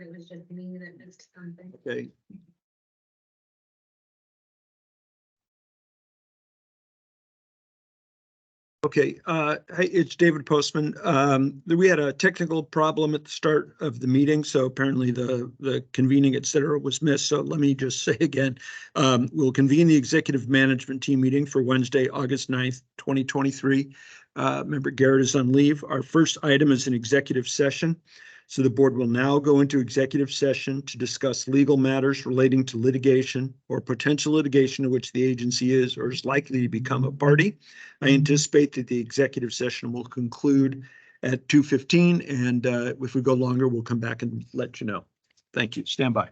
it was just me that missed something. Okay. Okay, hey, it's David Postman. We had a technical problem at the start of the meeting, so apparently the convening, et cetera, was missed. So let me just say again, we'll convene the executive management team meeting for Wednesday, August 9th, 2023. Member Garrett is on leave. Our first item is an executive session. So the board will now go into executive session to discuss legal matters relating to litigation or potential litigation in which the agency is or is likely to become a party. I anticipate that the executive session will conclude at 2:15, and if we go longer, we'll come back and let you know. Thank you. Stand by.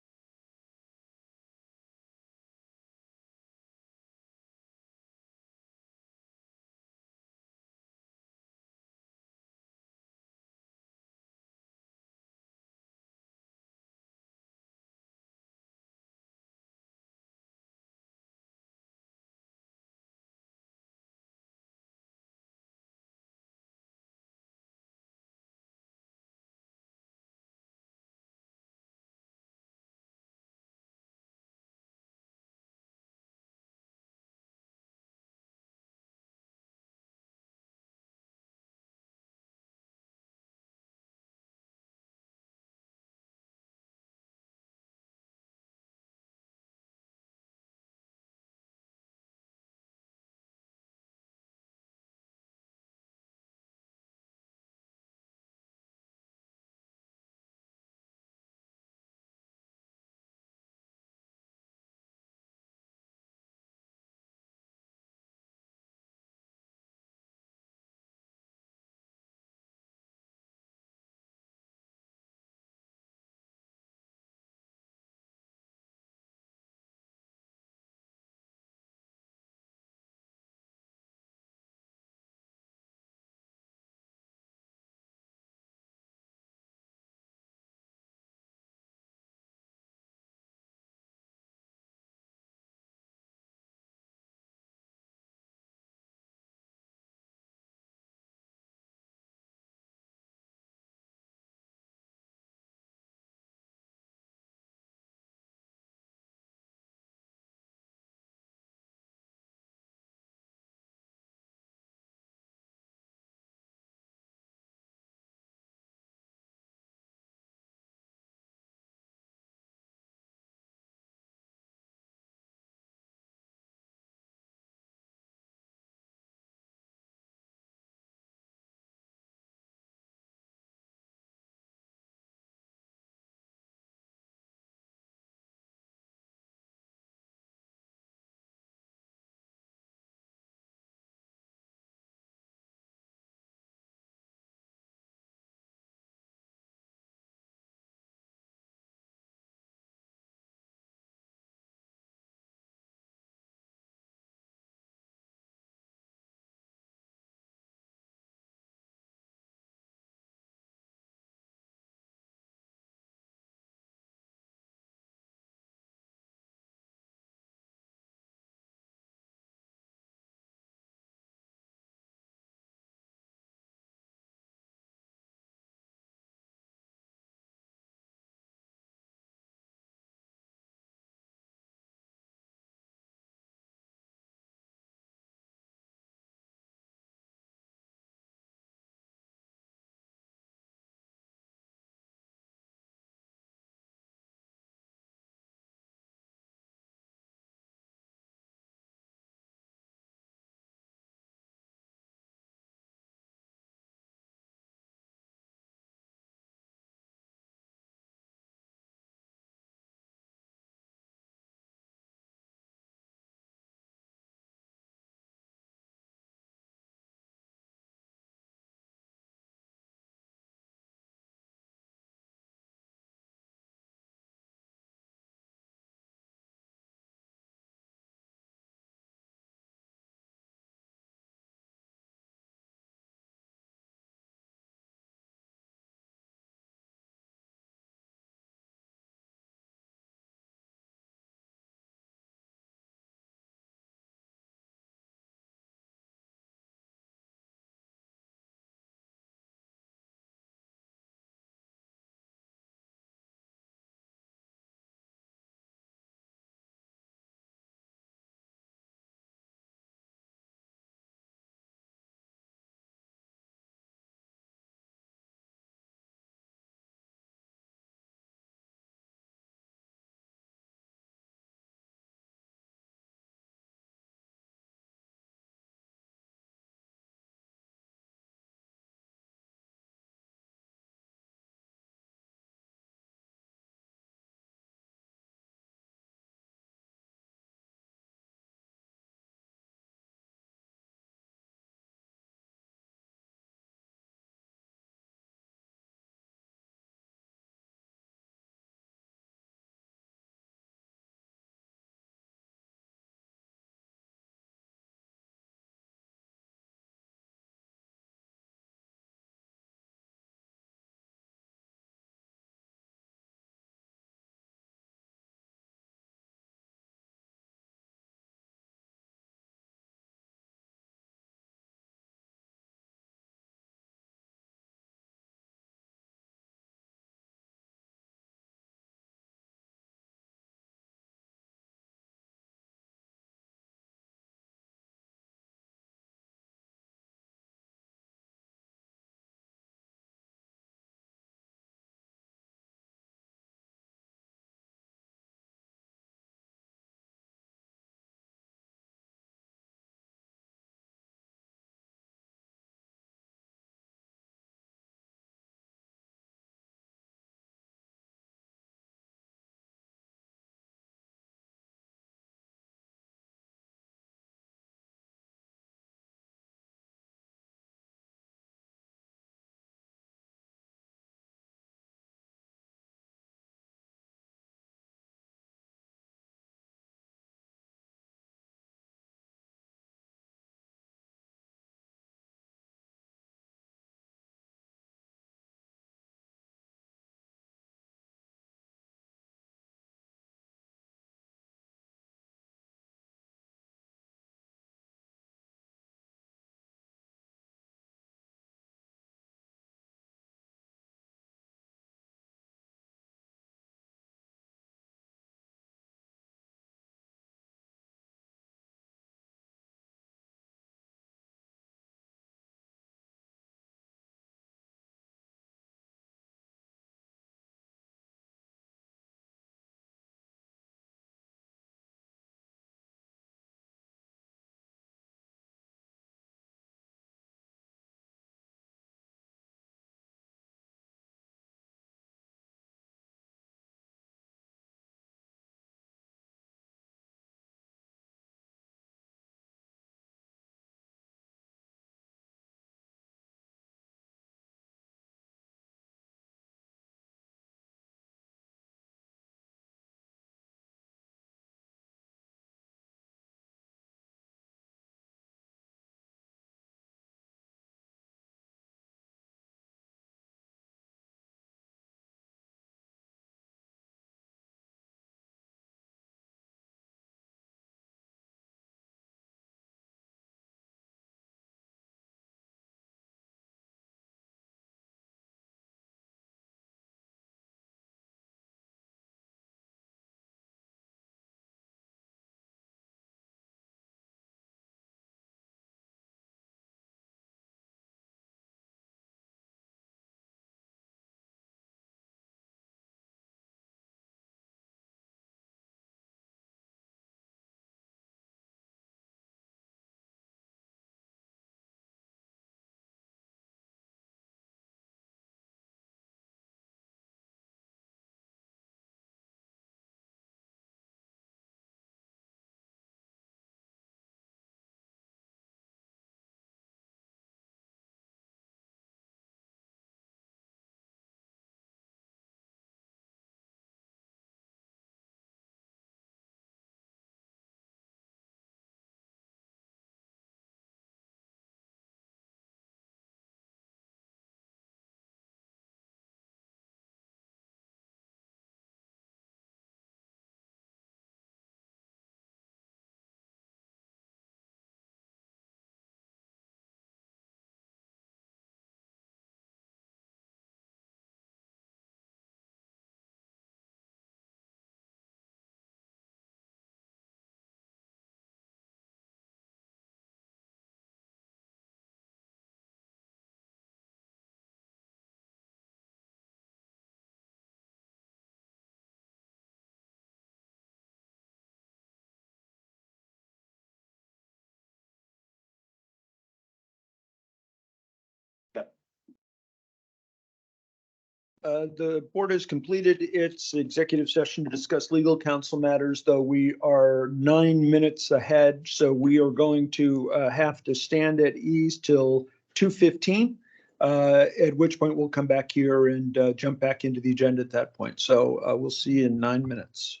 The board has completed its executive session to discuss legal counsel matters, though we are 9 minutes ahead. So we are going to have to stand at ease till 2:15, at which point we'll come back here and jump back into the agenda at that point. So we'll see you in 9 minutes.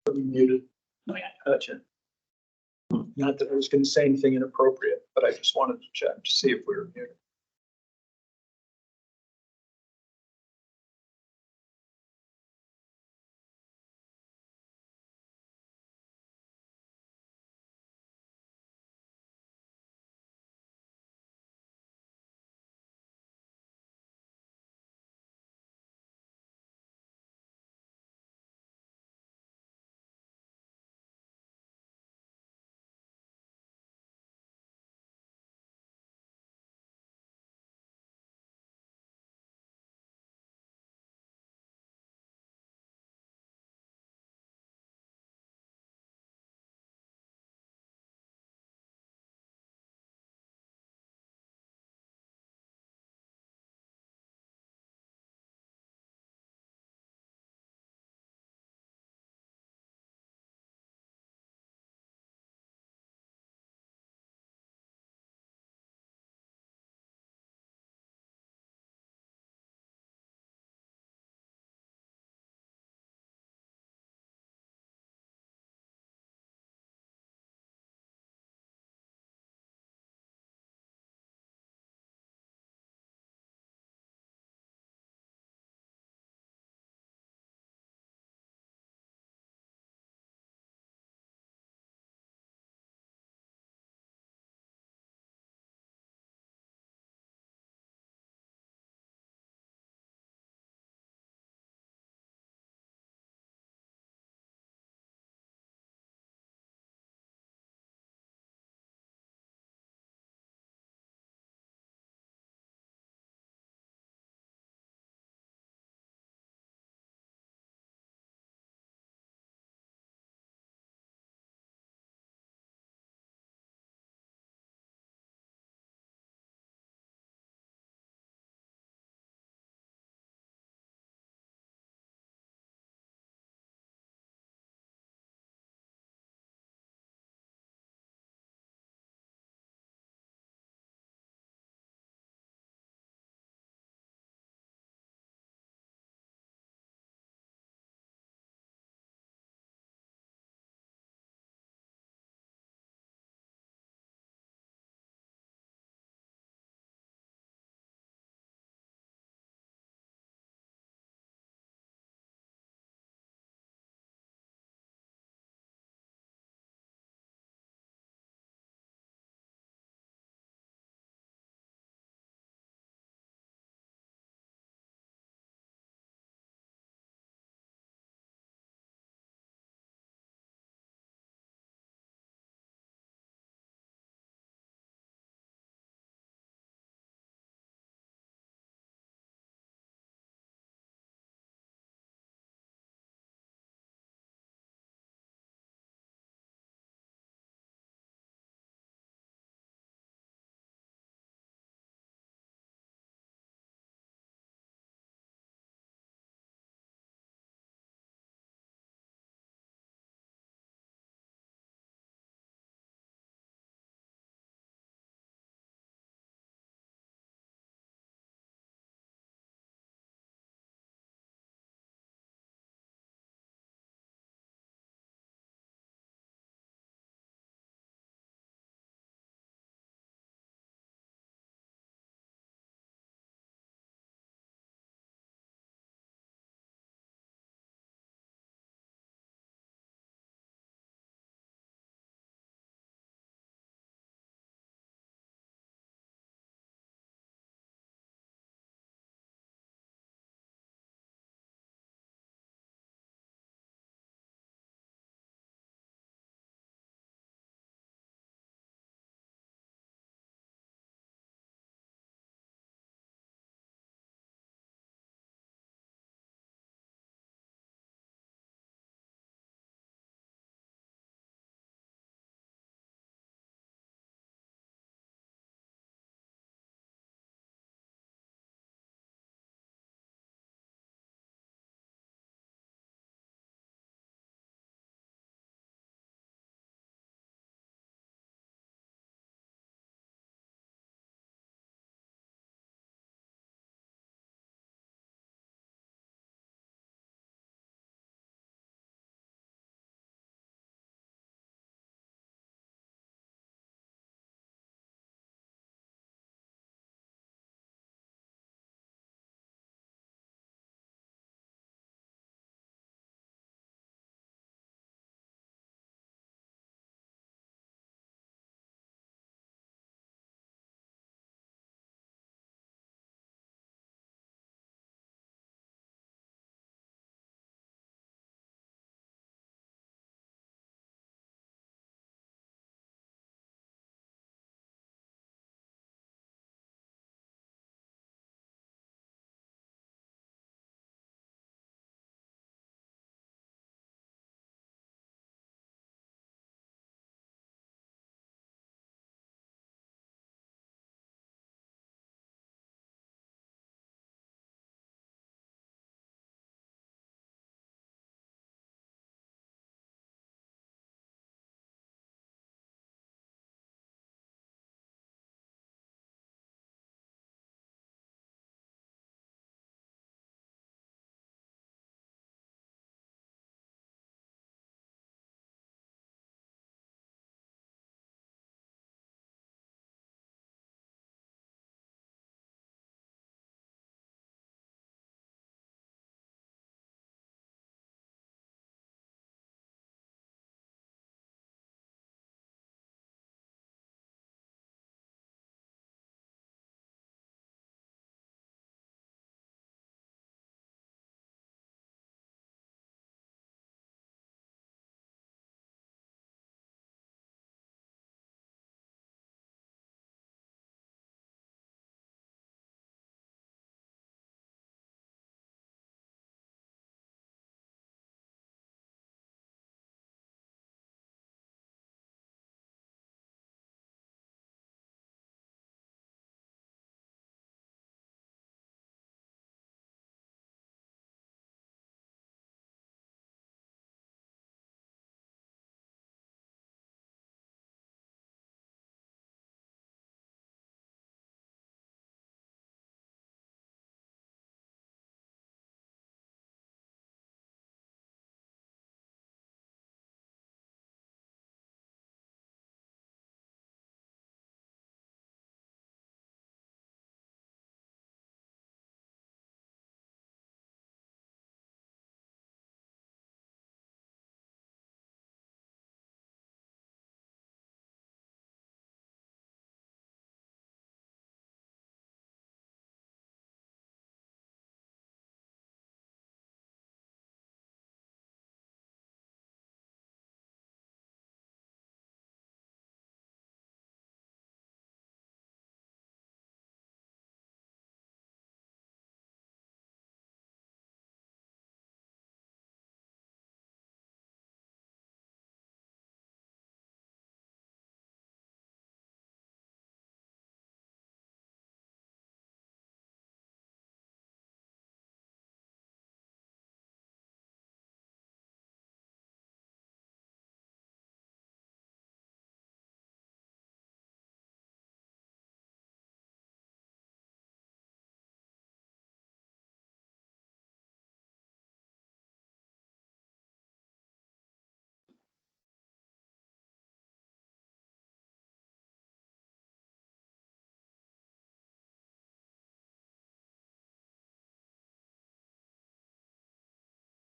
Are we muted? Oh, yeah. Gotcha. Not that I was going to say anything inappropriate, but I just wanted to check to see if we were muted.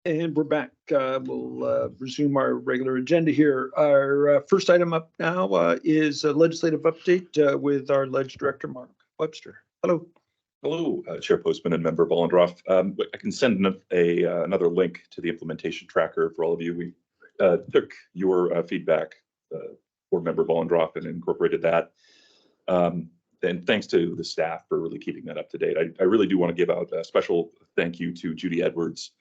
And we're back. We'll resume our regular agenda here. Our first item up now is a legislative update with our Ledge Director, Mark Webster. Hello. Hello, Chair Postman and Member Bollendroff. I can send another link to the implementation tracker for all of you. We took your feedback, Board Member Bollendroff, and incorporated that. And thanks to the staff for really keeping that up to date. I really do want to give out a special thank you to Judy Edwards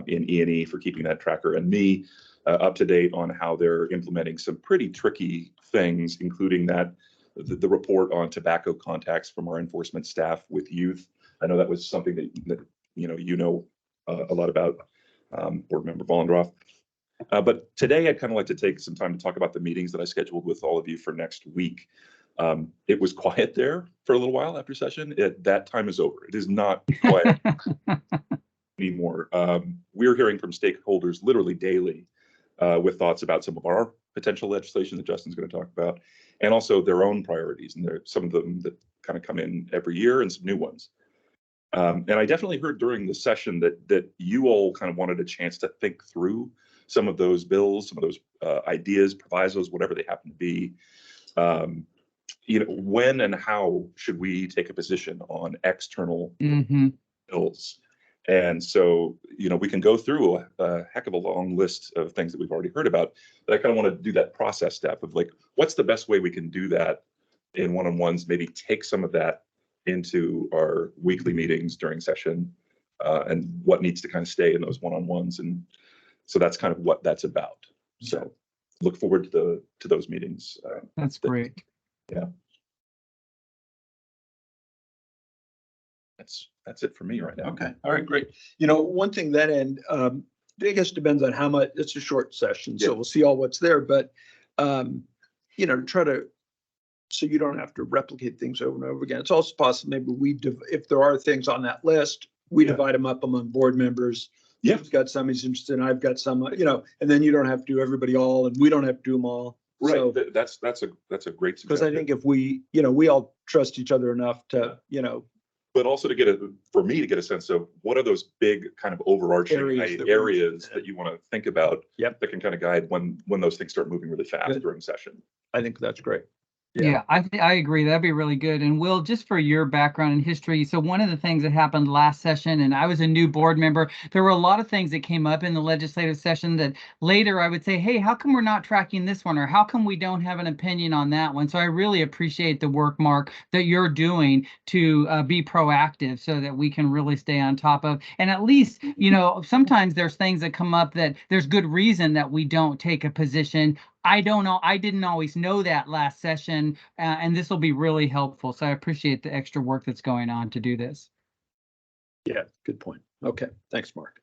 in E&E for keeping that tracker and me up to date on how they're implementing some pretty tricky things, including that the report on tobacco contacts from our enforcement staff with youth. I know that was something that you know a lot about, Board Member Bollendroff. But today I'd kind of like to take some time to talk about the meetings that I scheduled with all of you for next week. It was quiet there for a little while after session. That time is over. It is not quiet anymore. We're hearing from stakeholders literally daily with thoughts about some of our potential legislation that Justin's going to talk about, and also their own priorities. And there are some of them that kind of come in every year and some new ones. And I definitely heard during the session that you all kind of wanted a chance to think through some of those bills, some of those ideas, provisos, whatever they happen to be. When and how should we take a position on external bills? And so, we can go through a heck of a long list of things that we've already heard about, but I kind of want to do that process step of like, what's the best way we can do that in one-on-ones, maybe take some of that into our weekly meetings during session, and what needs to kind of stay in those one-on-ones. And so that's kind of what that's about. So look forward to those meetings. That's great. Yeah. That's it for me right now. Okay. All right, great. One thing that end, I guess depends on how much, it's a short session, so we'll see all what's there, but, try to, so you don't have to replicate things over and over again. It's also possible maybe if there are things on that list, we divide them up among board members. Yeah. You've got some he's interested in, I've got some, and then you don't have to do everybody all, and we don't have to do them all. Right. So, That's a great suggestion. because I think if we, we all trust each other enough to, but also for me to get a sense of what are those big kind of overarching areas that you want to think about that can kind of guide when those things start moving really fast during session. I think that's great. Yeah, I agree. That'd be really good. And Will, just for your background and history, so one of the things that happened last session, and I was a new board member, there were a lot of things that came up in the legislative session that later I would say, hey, how come we're not tracking this one? Or how come we don't have an opinion on that one? So I really appreciate the work, Mark, that you're doing to be proactive so that we can really stay on top of. And at least, sometimes there's things that come up that there's good reason that we don't take a position. I don't know. I didn't always know that last session, and this will be really helpful. So I appreciate the extra work that's going on to do this. Yeah, good point. Okay, thanks, Mark.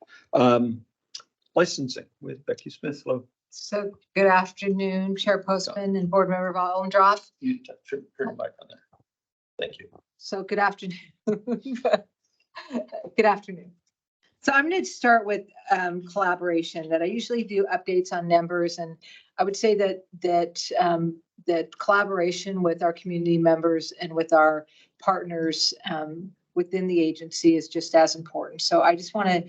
Licensing with Becky Smith. Hello. So good afternoon, Chair Postman and Board Member Bollendroff. You turn your mic on there. Thank you. So good afternoon. Good afternoon. So I'm going to start with collaboration. That I usually do updates on numbers, and I would say that collaboration with our community members and with our partners within the agency is just as important. So I just want to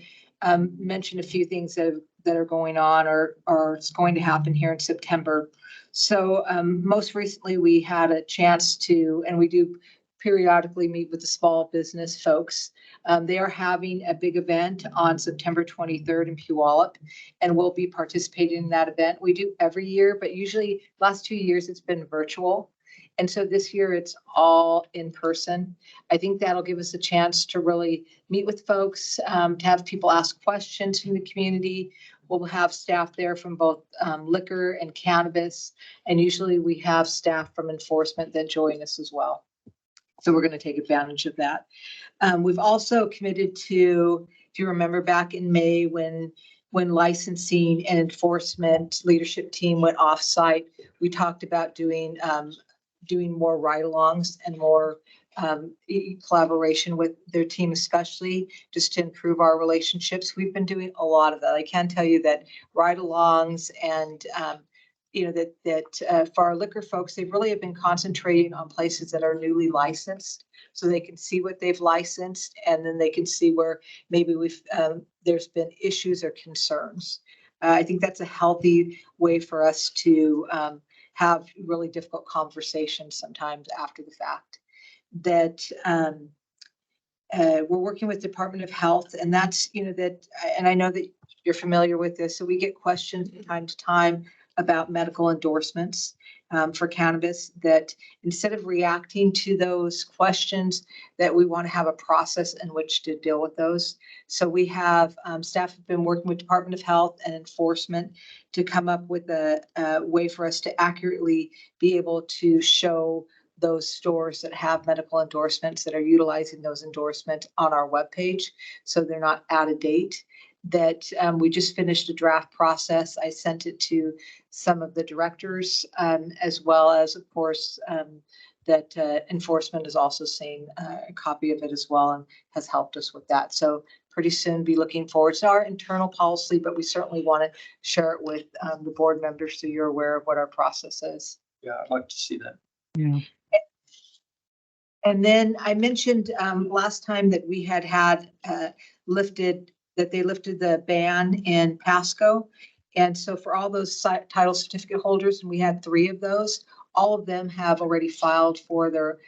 mention a few things that are going on or it's going to happen here in September. So most recently we had a chance to, and we do periodically meet with the small business folks. They are having a big event on September 23rd in Puyallup, and we'll be participating in that event. We do every year, but usually last 2 years it's been virtual. And so this year it's all in person. I think that'll give us a chance to really meet with folks, to have people ask questions from the community. We'll have staff there from both liquor and cannabis, and usually we have staff from enforcement that join us as well. So we're going to take advantage of that. We've also committed to, if you remember back in May when licensing and enforcement leadership team went off-site, we talked about doing more ride-alongs and more collaboration with their team, especially just to improve our relationships. We've been doing a lot of that. I can tell you that ride-alongs and for our liquor folks, they really have been concentrating on places that are newly licensed, so they can see what they've licensed, and then they can see where maybe there's been issues or concerns. I think that's a healthy way for us to have really difficult conversations sometimes after the fact. That we're working with Department of Health, and that's, and I know that you're familiar with this, so we get questions from time to time about medical endorsements for cannabis, that instead of reacting to those questions, that we want to have a process in which to deal with those. So we have staff have been working with Department of Health and enforcement to come up with a way for us to accurately be able to show those stores that have medical endorsements, that are utilizing those endorsements on our webpage, so they're not out of date. That we just finished a draft process. I sent it to some of the directors, as well as, of course, that enforcement is also seeing a copy of it as well, and has helped us with that. So pretty soon be looking forward to our internal policy, but we certainly want to share it with the board members so you're aware of what our process is. Yeah, I'd like to see that. Yeah. And then I mentioned last time that we had they lifted the ban in Pasco. And so for all those title certificate holders, and we had 3 of those, all of them have already filed for their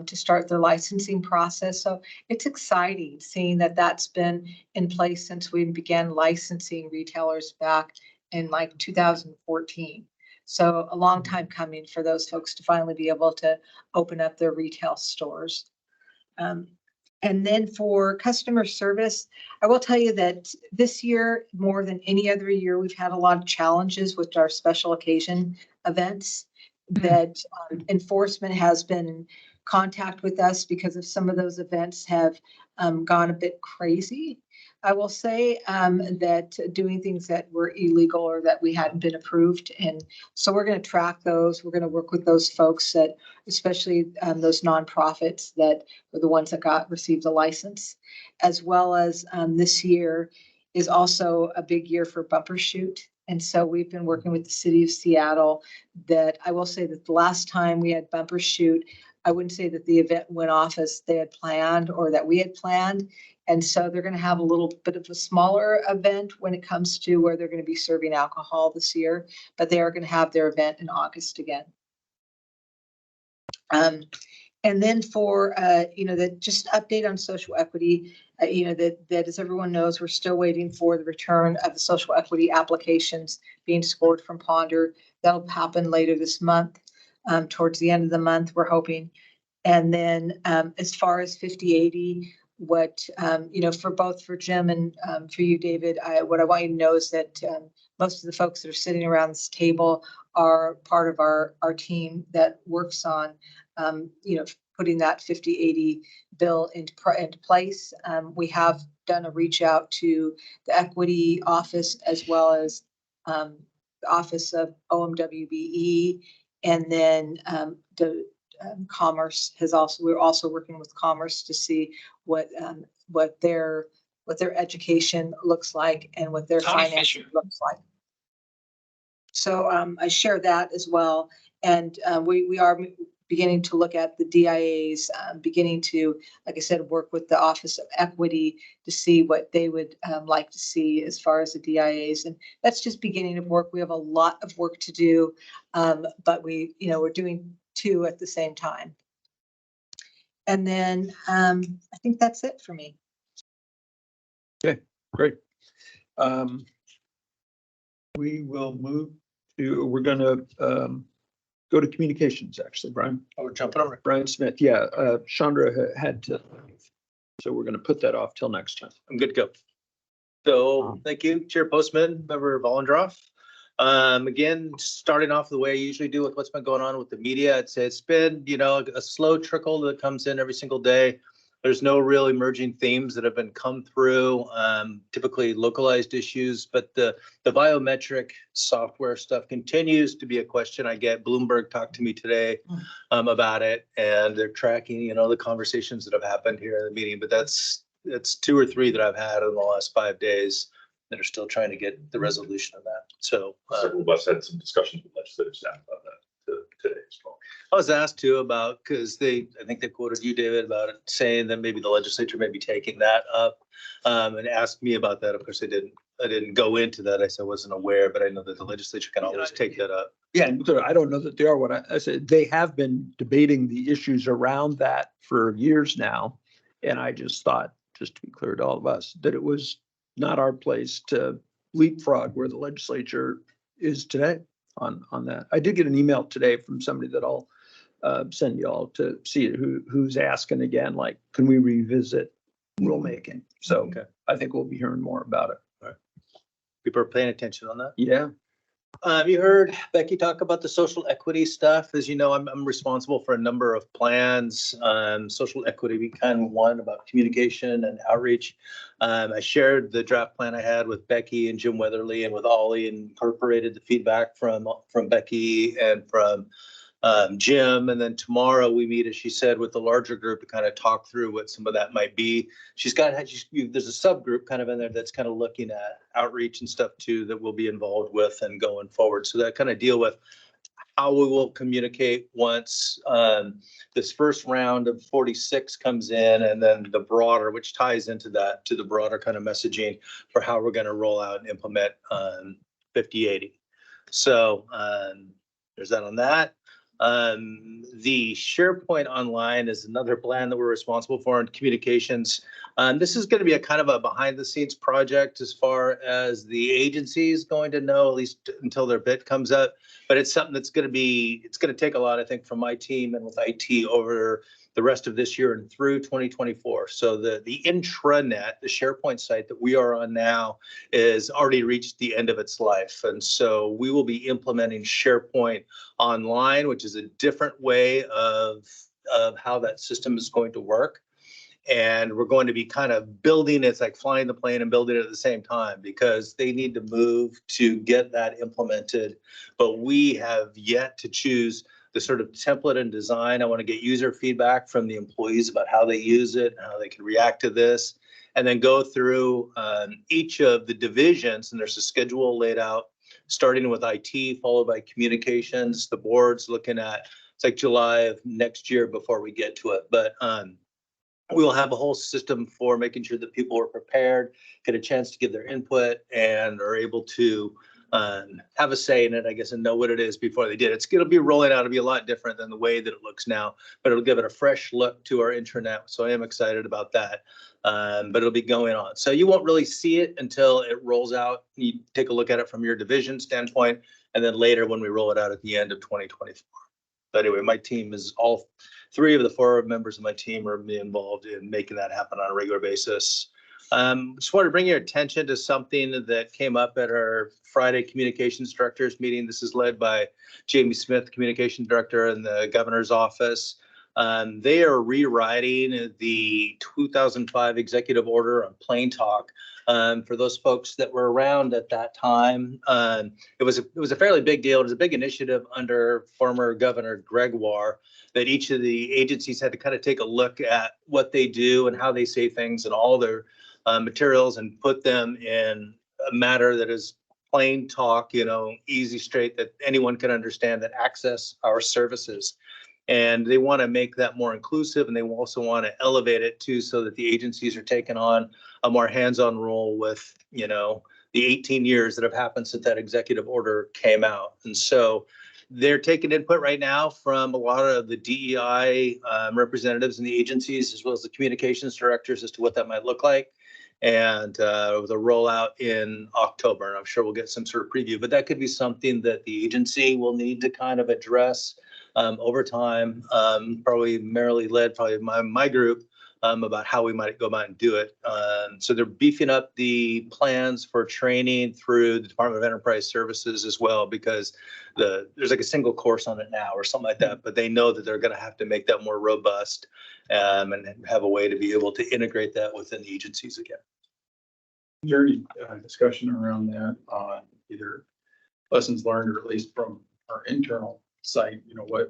to start their licensing process. So it's exciting seeing that that's been in place since we began licensing retailers back in like 2014. So a long time coming for those folks to finally be able to open up their retail stores. And then for customer service, I will tell you that this year, more than any other year, we've had a lot of challenges with our special occasion events. That enforcement has been in contact with us because of some of those events have gone a bit crazy. I will say that doing things that were illegal or that we hadn't been approved. And so we're going to track those. We're going to work with those folks that, especially those nonprofits that were the ones that received the license, as well as this year is also a big year for Bumper Shoot. And so we've been working with the city of Seattle. That I will say that the last time we had Bumper Shoot, I wouldn't say that the event went off as they had planned or that we had planned. And so they're going to have a little bit of a smaller event when it comes to where they're going to be serving alcohol this year, but they are going to have their event in August again. And then for, just update on social equity, that as everyone knows, we're still waiting for the return of the social equity applications being scored from Ponder. That'll happen later this month, towards the end of the month, we're hoping. And then as far as 5080, what, for Jim and for you, David, what I want you to know is that most of the folks that are sitting around this table are part of our team that works on, putting that 5080 bill into place. We have done a reach out to the equity office as well as the office of OMWBE, and then Commerce we're also working with Commerce to see what their education looks like and what their financing looks like. So I share that as well. And we are beginning to look at the DIAs, beginning to, like I said, work with the Office of Equity to see what they would like to see as far as the DIAs. And that's just beginning of work. We have a lot of work to do, but we're doing 2 at the same time. And then I think that's it for me. Okay, great. We will move to, we're going to go to communications, actually, Brian. Oh, we're jumping over. Brian Smith, yeah. Chandra had to, so we're going to put that off till next time. I'm good to go. So thank you, Chair Postman, Member Vollendroff. Again, starting off the way I usually do with what's been going on with the media. It's been, a slow trickle that comes in every single day. There's no real emerging themes that have been come through, typically localized issues, but the biometric software stuff continues to be a question I get. Bloomberg talked to me today about it, and they're tracking, the conversations that have happened here in the meeting, but that's 2 or 3 that I've had in the last 5 days that are still trying to get the resolution of that. So Several of us had some discussions with legislative staff about that today as well. I was asked too about, because I think they quoted you, David, about it, saying that maybe the legislature may be taking that up, and asked me about that. Of course, I didn't go into that. I said I wasn't aware, but I know that the legislature can always take that up. Yeah, and I don't know that they are. What I said, they have been debating the issues around that for years now. And I just thought, just to be clear to all of us, that it was not our place to leapfrog where the legislature is today on that. I did get an email today from somebody that I'll send you all to see who's asking again, like, can we revisit rulemaking? So Okay. I think we'll be hearing more about it. People are paying attention on that. Yeah. You heard Becky talk about the social equity stuff. As you know, I'm responsible for a number of plans. Social equity, we kind of one about communication and outreach. I shared the draft plan I had with Becky and Jim Weatherly and with Ollie, and incorporated the feedback from Becky and from Jim. And then tomorrow we meet, as she said, with the larger group to kind of talk through what some of that might be. There's a subgroup kind of in there that's kind of looking at outreach and stuff too that we'll be involved with and going forward. So that kind of deal with how we will communicate once this first round of 46 comes in, and then the broader, which ties into that, to the broader kind of messaging for how we're going to roll out and implement 5080. So there's that on that. The SharePoint Online is another plan that we're responsible for in communications. This is going to be a kind of a behind the scenes project as far as the agency is going to know, at least until their bid comes up. But it's something that's going to take a lot, I think, from my team and with IT over the rest of this year and through 2024. So the intranet, the SharePoint site that we are on now, is already reached the end of its life. And so we will be implementing SharePoint Online, which is a different way of how that system is going to work. And we're going to be kind of building, it's like flying the plane and building it at the same time, because they need to move to get that implemented. But we have yet to choose the sort of template and design. I want to get user feedback from the employees about how they use it, how they can react to this, and then go through each of the divisions. And there's a schedule laid out, starting with IT, followed by communications. The board's looking at, it's like July of next year before we get to it. But we will have a whole system for making sure that people are prepared, get a chance to give their input, and are able to have a say in it, I guess, and know what it is before they did. It'll be rolling out. It'll be a lot different than the way that it looks now, but it'll give it a fresh look to our intranet. So I am excited about that. But it'll be going on. So you won't really see it until it rolls out. You take a look at it from your division standpoint, and then later when we roll it out at the end of 2024. But anyway, my team is all 3 of the 4 members of my team are involved in making that happen on a regular basis. Just wanted to bring your attention to something that came up at our Friday communications directors meeting. This is led by Jamie Smith, communications director in the governor's office. They are rewriting the 2005 executive order on plain talk. For those folks that were around at that time, it was a fairly big deal. It was a big initiative under former Governor Gregoire, that each of the agencies had to kind of take a look at what they do and how they say things and all their materials, and put them in a matter that is plain talk, easy, straight, that anyone can understand, that access our services. And they want to make that more inclusive, and they also want to elevate it too, so that the agencies are taking on a more hands-on role with, the 18 years that have happened since that executive order came out. And so they're taking input right now from a lot of the DEI representatives in the agencies, as well as the communications directors, as to what that might look like. And with a rollout in October, and I'm sure we'll get some sort of preview, but that could be something that the agency will need to kind of address over time, probably merely led by my group, about how we might go about and do it. So they're beefing up the plans for training through the Department of Enterprise Services as well, because there's like a single course on it now or something like that, but they know that they're going to have to make that more robust and have a way to be able to integrate that within the agencies again. Is there any discussion around that on either lessons learned, or at least from our internal site?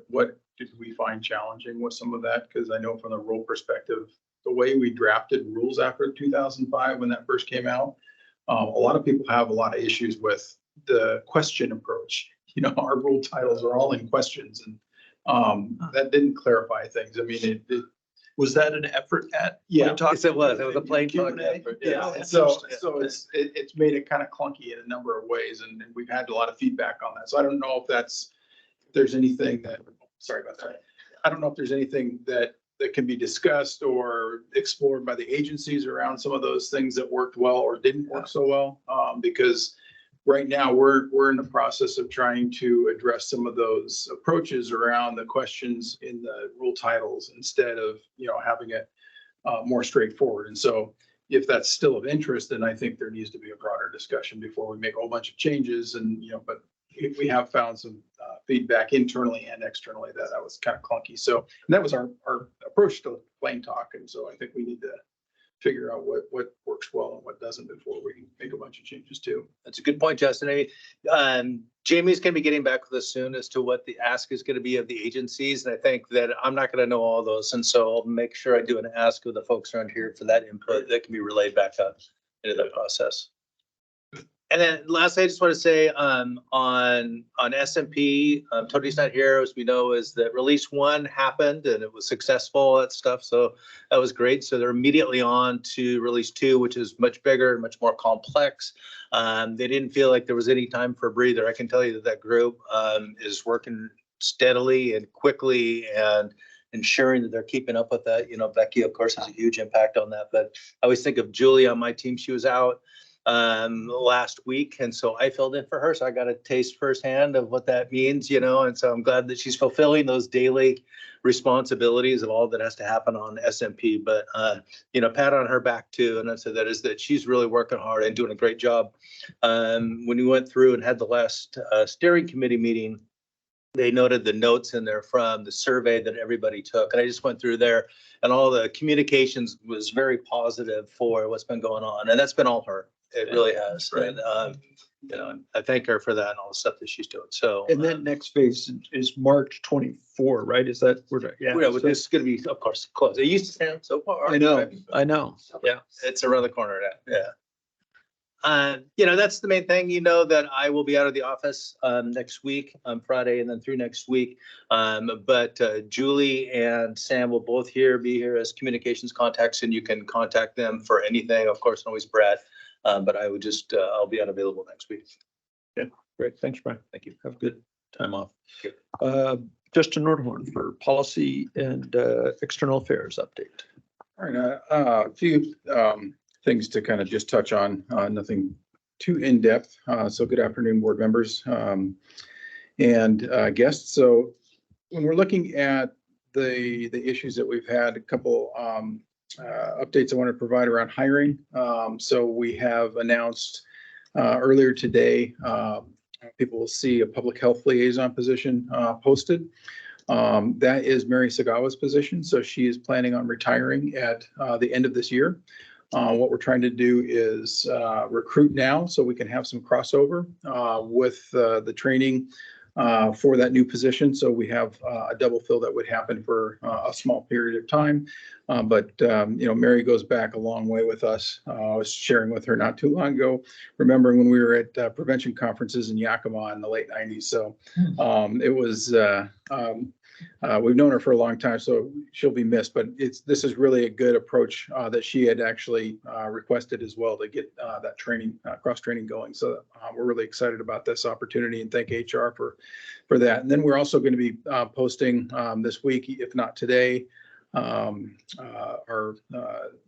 What did we find challenging with some of that? Because I know from the rule perspective, the way we drafted rules after 2005, when that first came out, A lot of people have a lot of issues with the question approach. You know, our rule titles are all in questions, and that didn't clarify things. I mean, Was that an effort at? Yeah. Plain Talk? Yes, it was. It was a plain talk Q&A? effort. yeah, so it's made it kind of clunky in a number of ways, and we've had a lot of feedback on that. So I don't know if there's anything that, sorry about that. I don't know if there's anything that can be discussed or explored by the agencies around some of those things that worked well or didn't work so well. Because right now we're in the process of trying to address some of those approaches around the questions in the rule titles instead of, you know, having it more straightforward. And so if that's still of interest, then I think there needs to be a broader discussion before we make a whole bunch of changes. And, you know, but we have found some feedback internally and externally that was kind of clunky. So that was our approach to Plain Talk. And so I think we need to figure out what works well and what doesn't before we make a bunch of changes too. That's a good point, Justin. I mean, Jamie's going to be getting back with us soon as to what the ask is going to be of the agencies. And I think that I'm not going to know all those. And so I'll make sure I do an ask of the folks around here for that input that can be relayed back up into the process. And then lastly, I just want to say on SMP, Tony's not here, as we know, is that release 1 happened and it was successful, that stuff. So that was great. So they're immediately on to release 2, which is much bigger and much more complex. They didn't feel like there was any time for a breather. I can tell you that group is working steadily and quickly and ensuring that they're keeping up with that. You know, Becky, of course, has a huge impact on that. But I always think of Julie on my team. She was out last week, and so I filled in for her, so I got a taste firsthand of what that means, you know. And so I'm glad that she's fulfilling those daily responsibilities of all that has to happen on SMP. But you know, pat on her back too, and I said that she's really working hard and doing a great job. When we went through and had the last steering committee meeting, they noted the notes in there from the survey that everybody took, and I just went through there, and all the communications was very positive for what's been going on, and that's been all her. It really has. Right. And, you know, I thank her for that and all the stuff that she's doing. So, And then next phase is March 24, right? Is that, yeah, but this is going to be, of course, close. It used to stand so far. I know. Yeah, it's around the corner now. Yeah. You know, that's the main thing. You know that I will be out of the office next week on Friday and then through next week. But Julie and Sam will both be here as communications contacts, and you can contact them for anything. Of course, always Brad. But I would just, I'll be unavailable next week. Yeah, great. Thanks, Brian. Thank you. Have a good time off. Thank you. Justin Nordhorn for policy and external affairs update. All right, a few things to kind of just touch on, nothing too in-depth. So good afternoon, board members and guests. So when we're looking at the issues that we've had, a couple updates I want to provide around hiring. So we have announced earlier today, people will see a public health liaison position posted. That is Mary Sagawa's position. So she is planning on retiring at the end of this year. What we're trying to do is recruit now so we can have some crossover with the training for that new position. So we have a double fill that would happen for a small period of time. But you know, Mary goes back a long way with us. I was sharing with her not too long ago, remembering when we were at prevention conferences in Yakima in the late 90s. So it was, we've known her for a long time, so she'll be missed. But this is really a good approach that she had actually requested as well to get that training, cross training going. So we're really excited about this opportunity and thank HR for that. And then we're also going to be posting this week, if not today, our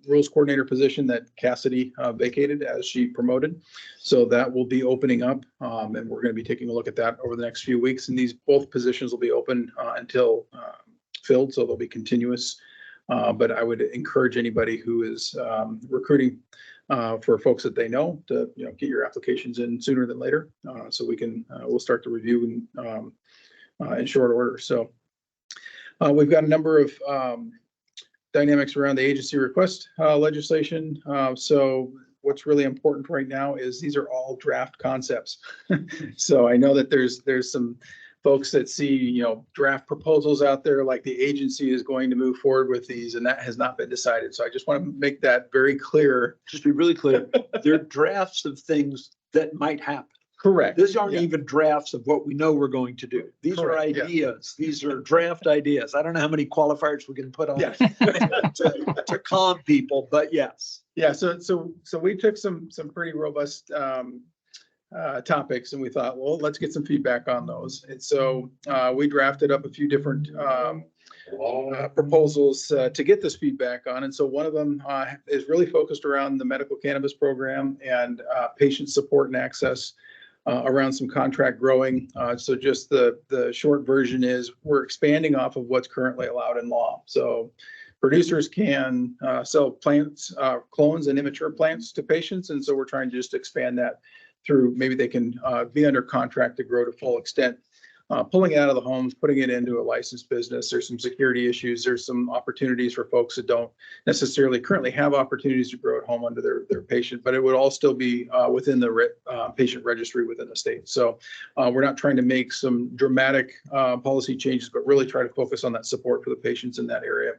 rules coordinator position that Cassidy vacated as she promoted. So that will be opening up and we're going to be taking a look at that over the next few weeks. And both positions will be open until filled, so they'll be continuous. But I would encourage anybody who is recruiting for folks that they know to get your applications in sooner than later, so we can we'll start the review in short order. So we've got a number of dynamics around the agency request legislation. So what's really important right now is these are all draft concepts. So I know that there's some folks that see, draft proposals out there, like the agency is going to move forward with these, and that has not been decided. So I just want to make that very clear. Just be really clear, they're drafts of things that might happen. Correct. These aren't Yeah. even drafts of what we know we're going to do. These are Correct, yeah. ideas. These are draft ideas. I don't know how many qualifiers we can put on Yeah. to calm people, but yes. Yeah, so we took some pretty robust topics, and we thought, well, let's get some feedback on those. And so we drafted up a few different proposals to get this feedback on. And so one of them is really focused around the medical cannabis program and patient support and access around some contract growing. So just the short version is we're expanding off of what's currently allowed in law. So producers can sell plants, clones and immature plants to patients. And so we're trying to just expand that through, maybe they can be under contract to grow to full extent. Pulling it out of the homes, putting it into a licensed business. There's some security issues. There's some opportunities for folks that don't necessarily currently have opportunities to grow at home under their patient, but it would all still be within the patient registry within the state. So we're not trying to make some dramatic policy changes, but really try to focus on that support for the patients in that area.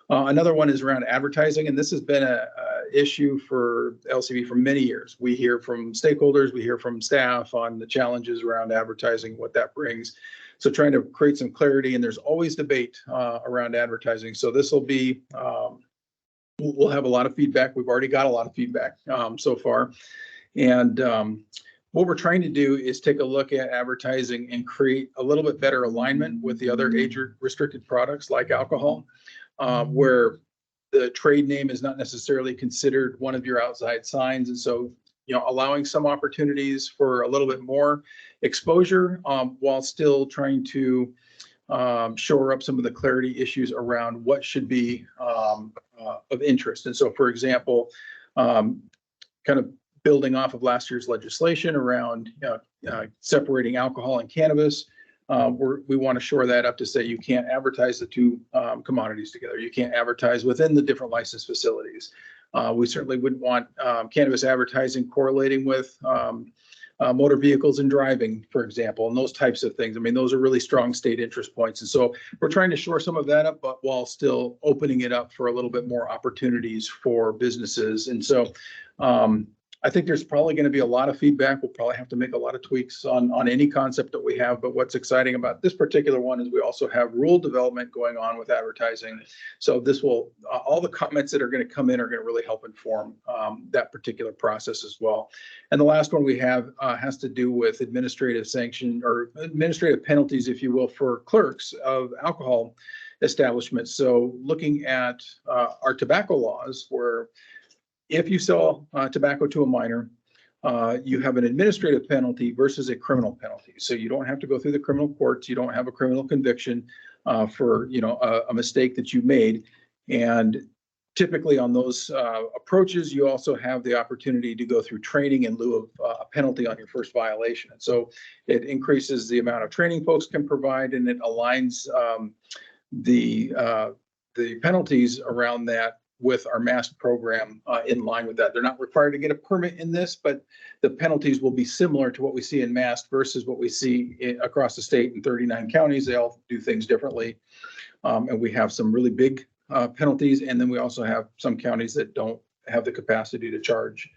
Another one is around advertising, and this has been a issue for LCB for many years. We hear from stakeholders, we hear from staff on the challenges around advertising, what that brings. So trying to create some clarity, and there's always debate around advertising. So this will be, we'll have a lot of feedback. We've already got a lot of feedback so far. And what we're trying to do is take a look at advertising and create a little bit better alignment with the other age-restricted products like alcohol. Where the trade name is not necessarily considered one of your outside signs. And so, allowing some opportunities for a little bit more exposure while still trying to shore up some of the clarity issues around what should be of interest. And so, for example, kind of building off of last year's legislation around separating alcohol and cannabis. We want to shore that up to say you can't advertise the two commodities together. You can't advertise within the different licensed facilities. We certainly wouldn't want cannabis advertising correlating with motor vehicles and driving, for example, and those types of things. I mean, those are really strong state interest points. And so we're trying to shore some of that up, but while still opening it up for a little bit more opportunities for businesses. And so I think there's probably going to be a lot of feedback. We'll probably have to make a lot of tweaks on any concept that we have. But what's exciting about this particular one is we also have rule development going on with advertising. So this will, all the comments that are going to come in are going to really help inform that particular process as well. And the last one we have has to do with administrative sanction or administrative penalties, if you will, for clerks of alcohol establishments. So looking at our tobacco laws, where if you sell tobacco to a minor, you have an administrative penalty versus a criminal penalty. So you don't have to go through the criminal courts. You don't have a criminal conviction for a mistake that you made. And typically on those approaches, you also have the opportunity to go through training in lieu of a penalty on your first violation. And so it increases the amount of training folks can provide, and it aligns the penalties around that with our MAST program in line with that. They're not required to get a permit in this, but the penalties will be similar to what we see in MAST versus what we see across the state in 39 counties. They all do things differently. And we have some really big penalties. And then we also have some counties that don't have the capacity to charge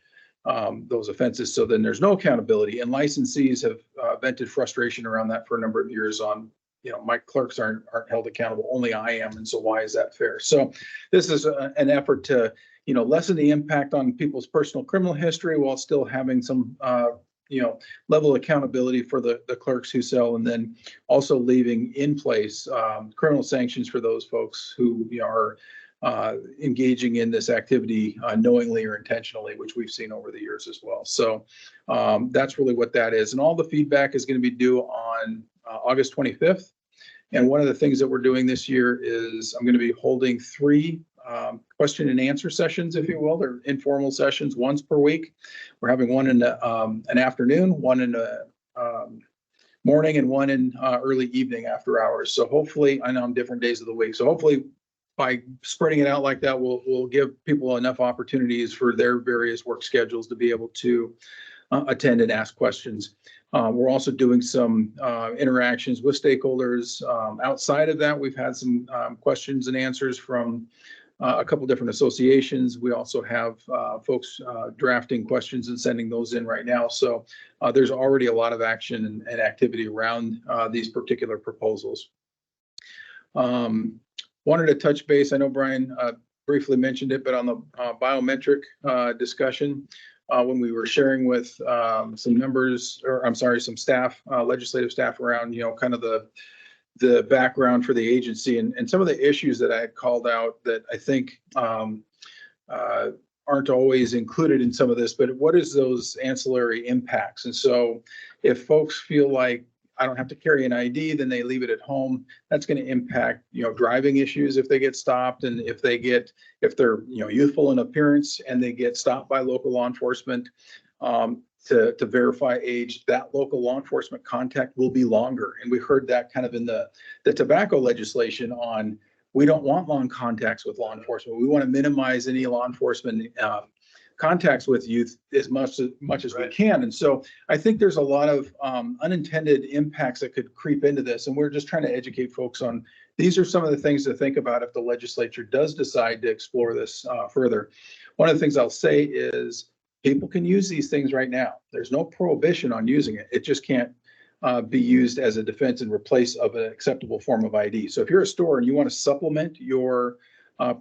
those offenses. So then there's no accountability. And licensees have vented frustration around that for a number of years on, my clerks aren't held accountable, only I am. And so why is that fair? So this is an effort to, lessen the impact on people's personal criminal history while still having some, level of accountability for the clerks who sell, and then also leaving in place criminal sanctions for those folks who are engaging in this activity knowingly or intentionally, which we've seen over the years as well. So that's really what that is. And all the feedback is going to be due on August 25th. And one of the things that we're doing this year is I'm going to be holding 3 question and answer sessions, if you will. They're informal sessions once per week. We're having one in an afternoon, one in the morning, and one in early evening after hours. So hopefully, I know on different days of the week. So hopefully by spreading it out like that, we'll give people enough opportunities for their various work schedules to be able to attend and ask questions. We're also doing some interactions with stakeholders. Outside of that, we've had some questions and answers from a couple different associations. We also have folks drafting questions and sending those in right now. So there's already a lot of action and activity around these particular proposals. Wanted to touch base. I know Brian briefly mentioned it, but on the biometric discussion, when we were sharing with some members, or I'm sorry, some staff, legislative staff around, kind of the background for the agency and some of the issues that I had called out that I think aren't always included in some of this, but what is those ancillary impacts? And so if folks feel like I don't have to carry an ID, then they leave it at home. That's going to impact, driving issues if they get stopped, and if they're, youthful in appearance and they get stopped by local law enforcement to verify age, that local law enforcement contact will be longer. And we heard that kind of in the tobacco legislation on, we don't want long contacts with law enforcement. We want to minimize any law enforcement contacts with youth as much as we can. And so I think there's a lot of unintended impacts that could creep into this. And we're just trying to educate folks on, these are some of the things to think about if the legislature does decide to explore this further. One of the things I'll say is people can use these things right now. There's no prohibition on using it. It just can't be used as a defense in replace of an acceptable form of ID. So if you're a store and you want to supplement your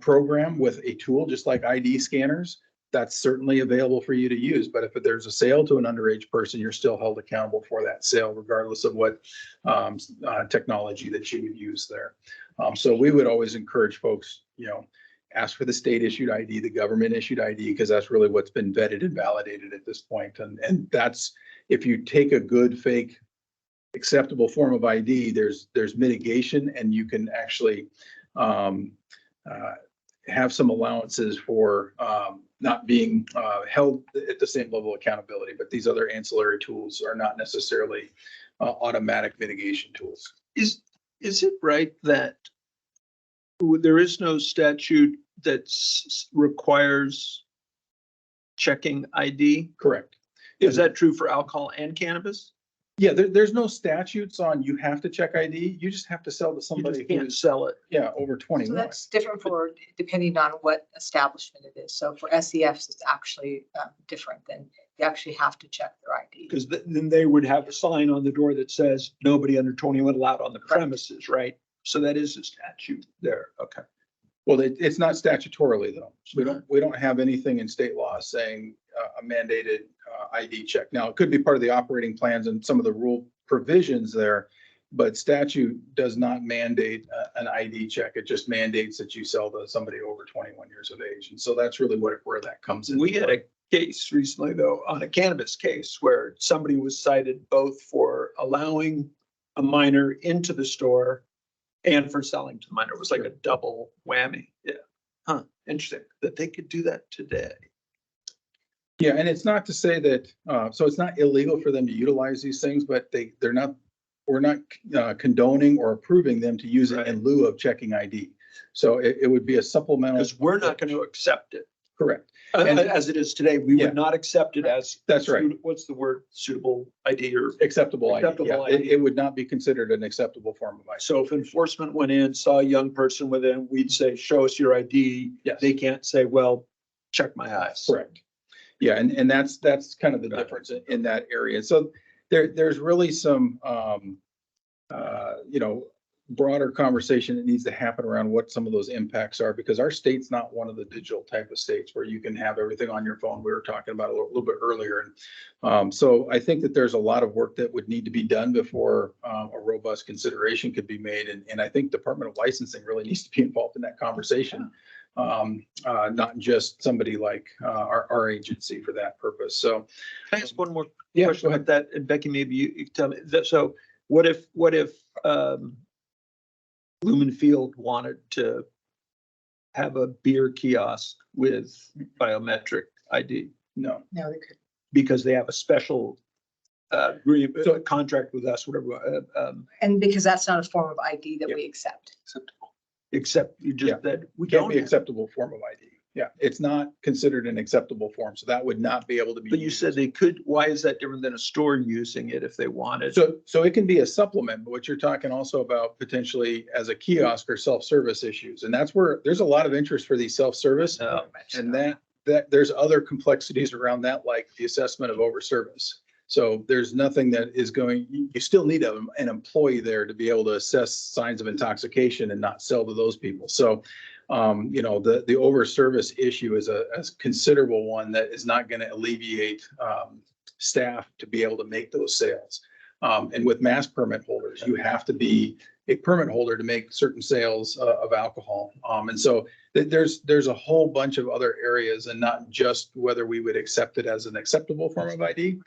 program with a tool, just like ID scanners, that's certainly available for you to use. But if there's a sale to an underage person, you're still held accountable for that sale, regardless of what technology that you would use there. So we would always encourage folks, ask for the state issued ID, the government issued ID, because that's really what's been vetted and validated at this point. And that's, if you take a good fake acceptable form of ID, there's mitigation, and you can actually have some allowances for not being held at the same level of accountability. But these other ancillary tools are not necessarily automatic mitigation tools. Is it right that there is no statute that requires checking ID? Correct. Is that true for alcohol and cannabis? Yeah, there's no statutes on you have to check ID. You just have to sell to You somebody just can't who's sell it. over 21. So that's different for, depending on what establishment it is. So for SEFs, it's actually different than, you actually have to check their ID. Because then they would have a sign on the door that says nobody under 21 allowed on the premises, right? So that is a statute there. Okay. Well, it's not statutorily though. We don't have anything in state law saying a mandated ID check. Now, it could be part of the operating plans and some of the rule provisions there, but statute does not mandate an ID check. It just mandates that you sell to somebody over 21 years of age. And so that's really where that comes in. We had a case recently though, on a cannabis case, where somebody was cited both for allowing a minor into the store and for selling to the minor. It was like a double whammy. Yeah. Huh. Interesting that they could do that today. Yeah, and it's not to say that, so it's not illegal for them to utilize these things, but we're not condoning or approving them to use it in lieu of checking ID. So it would be a supplemental. Because we're not going to accept it. Correct. As it is today, we would not accept it as. That's right. What's the word? Suitable ID or acceptable ID. Acceptable Yeah, ID. it would not be considered an acceptable form of ID. So if enforcement went in, saw a young person within, we'd say, show us your ID. Yes. They can't say, well, check my eyes. Correct. Yeah, and that's kind of the difference in that area. So there's really some broader conversation that needs to happen around what some of those impacts are, because our state's not one of the digital type of states where you can have everything on your phone. We were talking about a little bit earlier. And so I think that there's a lot of work that would need to be done before a robust consideration could be made. And I think Department of Licensing really needs to be involved in that conversation. Not just somebody like our agency for that purpose. So Can I ask one more yeah, question about that? And Becky, maybe you can tell me that. So what if Lumenfield wanted to have a beer kiosk with biometric ID? no. No, they could. Because they have a special contract with us, whatever. And because that's not a form of ID that we accept. Except you just Yeah. that we Can't don't be have. acceptable form of ID. Yeah, it's not considered an acceptable form, so that would not be able to be. But you used. said they could, why is that different than a store using it if they wanted? So it can be a supplement, but what you're talking also about potentially as a kiosk or self-service issues. And that's where there's a lot of interest for these self-service. And that there's other complexities around that, like the assessment of overservice. So there's nothing that is going, you still need an employee there to be able to assess signs of intoxication and not sell to those people. So the over-service issue is a considerable one that is not going to alleviate staff to be able to make those sales. And with mass permit holders, you have to be a permit holder to make certain sales of alcohol. And so there's a whole bunch of other areas, and not just whether we would accept it as an acceptable form of ID.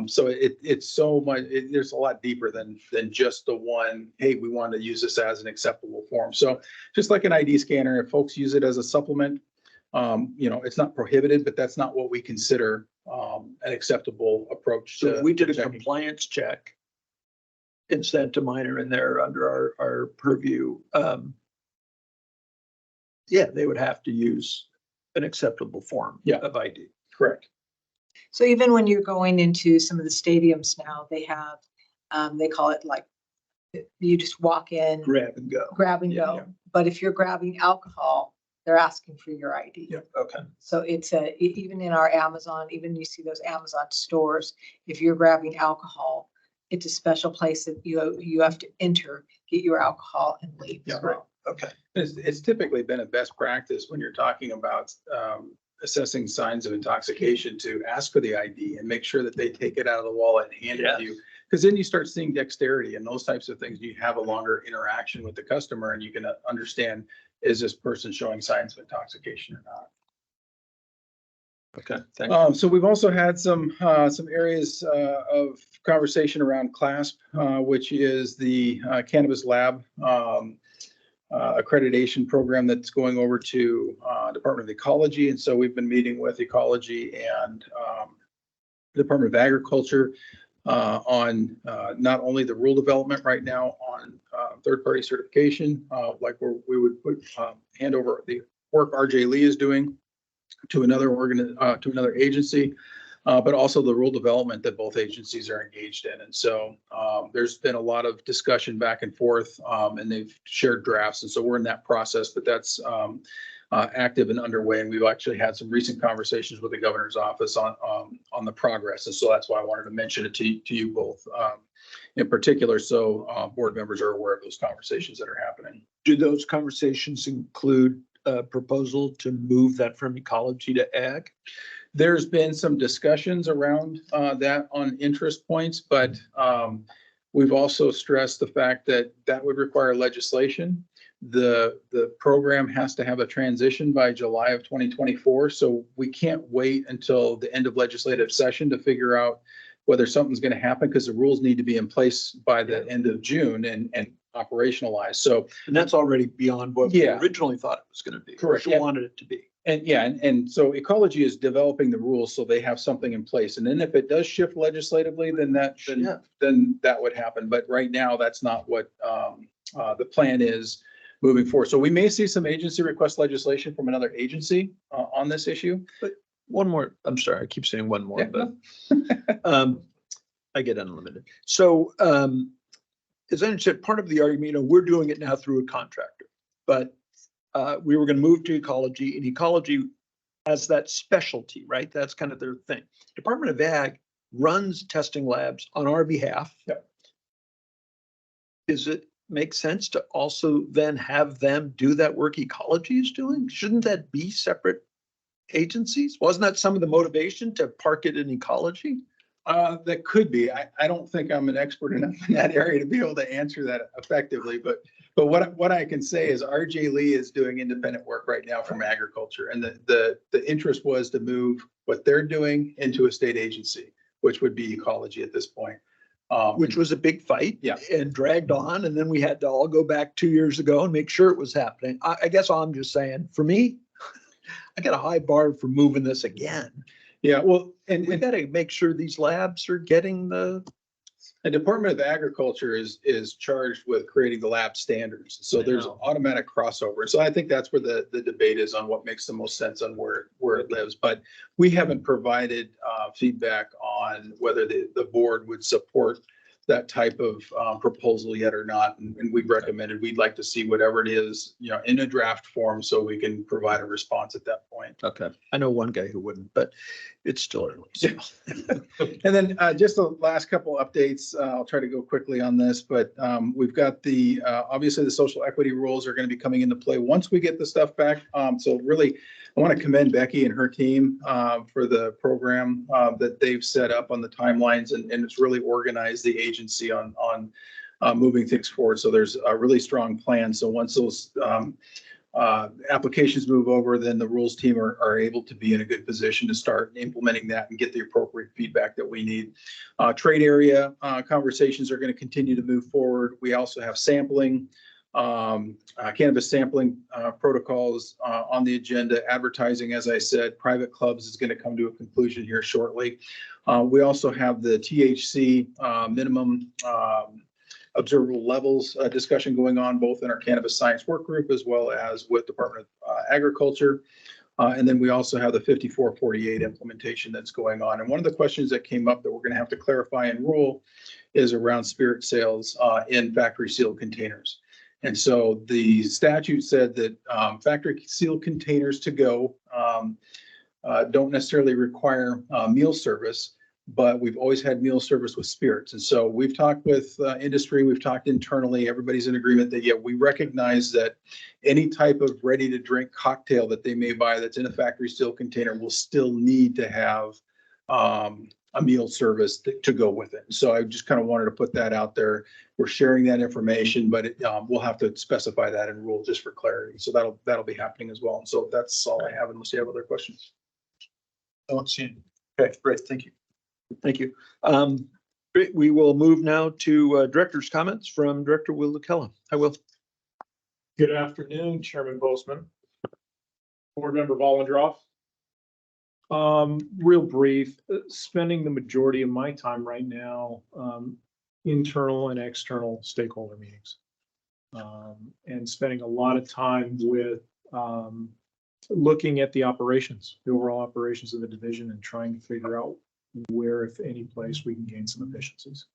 So it's so much, there's a lot deeper than just the one, hey, we want to use this as an acceptable form. So just like an ID scanner, if folks use it as a supplement, it's not prohibited, but that's not what we consider an acceptable approach. So if we did a checking. compliance check and sent a minor in there under our purview, they would have to use an acceptable form of ID. Correct. So even when you're going into some of the stadiums now, they have, they call it like, you just walk in, Grab and go. go. But if you're grabbing alcohol, they're asking for your ID. Yeah. Okay. So it's even in our Amazon, even you see those Amazon stores, if you're grabbing alcohol, it's a special place that you have to enter, get your alcohol and leave. Yeah, as well. Okay. It's typically been a best practice when you're talking about assessing signs of intoxication to ask for the ID and make sure that they take it out of the wallet and hand it to you. Because then you start seeing dexterity and those types of things. You have a longer interaction with the customer and you can understand, is this person showing signs of intoxication or not? Okay. Thanks. So we've also had some areas of conversation around CLASP, which is the cannabis lab accreditation program that's going over to Department of Ecology. And so we've been meeting with Ecology and Department of Agriculture on not only the rule development right now on third-party certification, like where we would put hand over the work RJ Lee is doing to another agency, but also the rule development that both agencies are engaged in. And so there's been a lot of discussion back and forth, and they've shared drafts. And so we're in that process, but that's active and underway. And we've actually had some recent conversations with the governor's office on the progress. And so that's why I wanted to mention it to you both in particular. So board members are aware of those conversations that are happening. Do those conversations include a proposal to move that from ecology to ag? There's been some discussions around that on interest points, but we've also stressed the fact that that would require legislation. The program has to have a transition by July of 2024. So we can't wait until the end of legislative session to figure out whether something's going to happen, because the rules need to be in place by the end of June and operationalized. So, and that's already beyond what we originally thought it was going to be. Correct. Or wanted it to be. And so Ecology is developing the rules so they have something in place. And then if it does shift legislatively, then that would happen. But right now, that's not what the plan is moving forward. So we may see some agency request legislation from another agency on this issue. But one more, I'm sorry, I keep saying one more, but I get unlimited. So as I said, part of the argument, we're doing it now through a contractor, but we were going to move to Ecology, and Ecology has that specialty, right? That's kind of their thing. Department of Ag runs testing labs on our behalf. Yep. Does it make sense to also then have them do that work Ecology is doing? Shouldn't that be separate agencies? Wasn't that some of the motivation to park it in Ecology? That could be. I don't think I'm an expert enough in that area to be able to answer that effectively, but what I can say is RJ Lee is doing independent work right now from agriculture, and the interest was to move what they're doing into a state agency, which would be Ecology at this point. Which was a big fight, yeah, and dragged on, and then we had to all go back 2 years ago and make sure it was happening. I guess I'm just saying, for me, I got a high bar for moving this again. Yeah, well, and we got to make sure these labs are getting the The Department of Agriculture is charged with creating the lab standards. So there's automatic crossover. So I think that's where the debate is on what makes the most sense on where it lives. But we haven't provided feedback on whether the board would support that type of proposal yet or not. And we've recommended, we'd like to see whatever it is, in a draft form so we can provide a response at that point. Okay, I know one guy who wouldn't, but it's still early. So. And then just the last couple updates, I'll try to go quickly on this, but we've got obviously the social equity rules are going to be coming into play once we get the stuff back. So really, I want to commend Becky and her team for the program that they've set up on the timelines, and it's really organized the agency on moving things forward. So there's a really strong plan. So once those applications move over, then the rules team are able to be in a good position to start implementing that and get the appropriate feedback that we need. Trade area conversations are going to continue to move forward. We also have sampling, cannabis sampling protocols on the agenda. Advertising, as I said, private clubs is going to come to a conclusion here shortly. We also have the THC minimum observable levels discussion going on both in our cannabis science work group as well as with Department of Agriculture. And then we also have the 5448 implementation that's going on. And one of the questions that came up that we're going to have to clarify in rule is around spirit sales in factory sealed containers. And so the statute said that factory sealed containers to go don't necessarily require meal service, but we've always had meal service with spirits. And so we've talked with industry, we've talked internally, everybody's in agreement that, yeah, we recognize that any type of ready to drink cocktail that they may buy that's in a factory sealed container will still need to have a meal service to go with it. So I just kind of wanted to put that out there. We're sharing that information, but we'll have to specify that in rule just for clarity. So that'll be happening as well. And so that's all I have unless you have other questions. I don't see any. Okay, great. Thank you. Thank you. Great. We will move now to director's comments from Director Will LaKella. I will. Good afternoon, Chairman Postman, Board Member Vollendroff. Real brief, spending the majority of my time right now, internal and external stakeholder meetings, and spending a lot of time with looking at the operations, the overall operations of the division, and trying to figure out where, if any place, we can gain some efficiencies.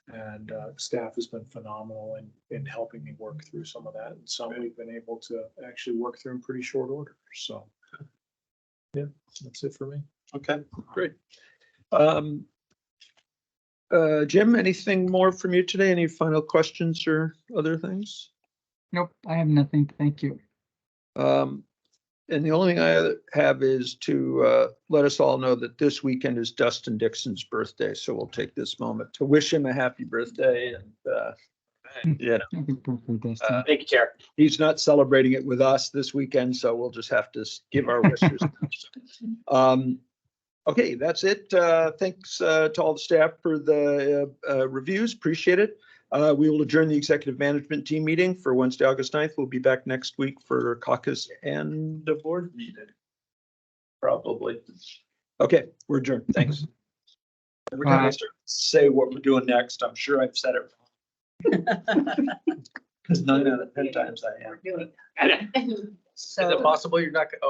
And staff has been phenomenal in helping me work through some of that. And some we've been able to actually work through in pretty short order. So yeah, that's it for me. Okay, great. Jim, anything more from you today? Any final questions or other things? Nope, I have nothing. Thank you. And the only thing I have is to let us all know that this weekend is Dustin Dixon's birthday. So we'll take this moment to wish him a happy birthday. And Thank you, Chair. He's not celebrating it with us this weekend, so we'll just have to give our wishes. Okay, that's it. Thanks to all the staff for the reviews. Appreciate it. We will adjourn the executive management team meeting for Wednesday, August 9th. We'll be back next week for caucus and the board meeting. Probably. Okay, we're adjourned. Thanks. Every time I start to say what we're doing next, I'm sure I've said it wrong. Because 9 out of 10 times I am. Is it possible you're not?